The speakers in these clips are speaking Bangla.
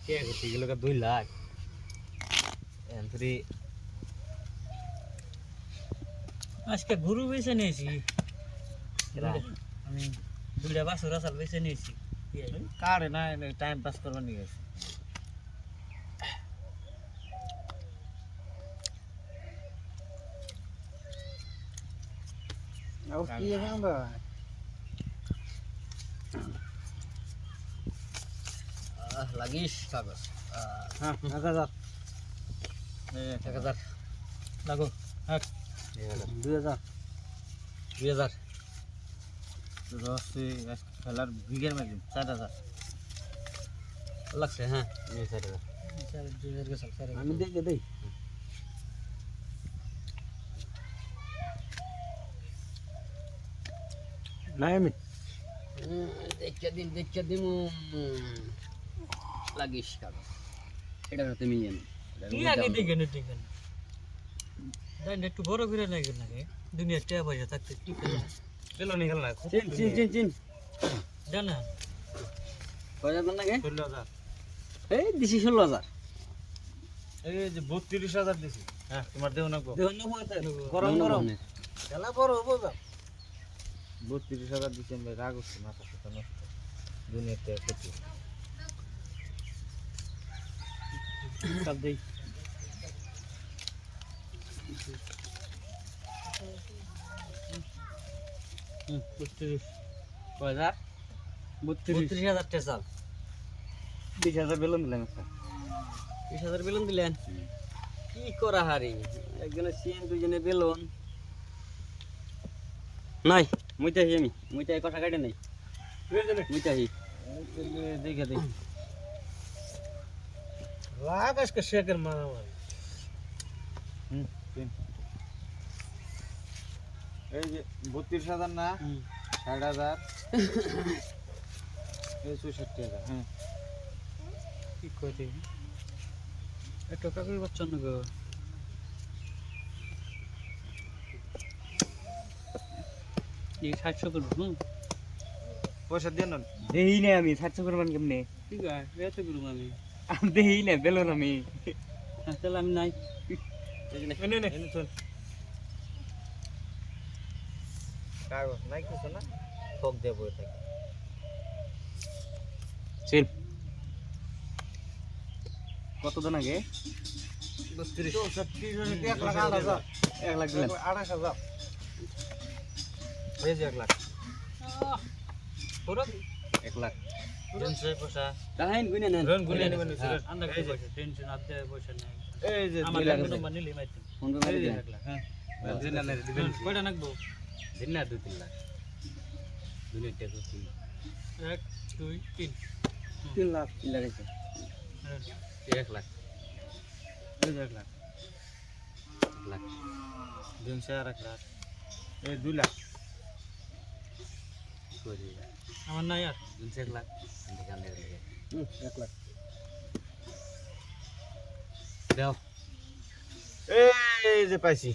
কে করতে গেল 2 লাখ এন্ট্রি আজকে গরু বেচে নিয়েছি আমি দুইটা বাছুর আসাল বেচে নিয়েছি কারে না টাইম পাস করবার নিয়ে গেছে আর কি আমরা লাগিস কাগজ হ্যাঁ 1000 1000 লাগো হ্যাঁ 2000 2000 রসে খেলার বিঘের মাঝে 4000 লাগছে হ্যাঁ নিয়ে 4000 আমি দেখে দেই নাই আমি দেখে দিন লাগিস কাগজ এটা হতে মিলিয়ে না কি আগে দেখেন দেখেন দাই একটু বড় করে লাগে না দুনিয়া টেয়া পয়সা থাকতে কি খেলা চলো নিকল না চিন জানা কয় যাবেন নাকি 16000 এই দিছি 16000 এই যে 32000 দিছি হ্যাঁ তোমার দেও না গো গরম গরম খেলা বড় হবো যা 32000 দিছি আমি রাগ হচ্ছে মাথা সাথে নষ্ট দুনিয়াতে ক্ষতি কাল দেই কয় হাজার 32000 টাকা চাল 20000 বেলুন দিলাম একটা 20000 বেলুন দিলেন কি করা হারি একজনে সিএন দুইজনে বেলুন নাই মুইতাই কথা কাটে নাই মুইতাই দেখে দেই রাগ আজকে শেখের মারামারি এই যে 32000 না 60000 এই 64000 হ্যাঁ কি কইতে একটু কাকুর বাচ্চা না গো এই 700 করব পয়সা দেন না দেই না আমি 700 করবেন কেমনে ঠিক আছে এত করব আমি দেই না বেলুন আমি তাহলে আমি নাই নে চল কাগজ নাই কিছু না ঠক দেব এটা চিল কত দেন আগে 32 1 লাখ 1 লাখ দিলেন 28000 এই যে 1 লাখ পুরো 1 লাখ পয়সা কাহিন গুনে নেন রন গুনে নেবেন আন্দা এই যে টেনশন আদে পয়সা নাই এই যে আমার 2 লাখ নম্বর নিলি মাইতে ফোন করে দিন 1 লাখ হ্যাঁ দিন না দিবেন কয়টা নাকবো দিন না 2-3 লাখ দুনিয়া টাকা 1 2 3 3 লাখ লাগাইছে 1 লাখ এই যে 1 লাখ 1 লাখ দিন সে 1 লাখ এই 2 লাখ করি আমার নাই আর দিন 1 লাখ দোকান দিয়ে 1 লাখ দাও এই যে পাইছি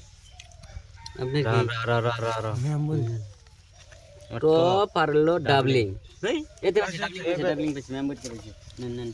আপনি রা কি রা রা রা রা তো পারলো ডাবলিং এই এতে ডাবলিং পেয়েছি মেম্বার করেছি নেন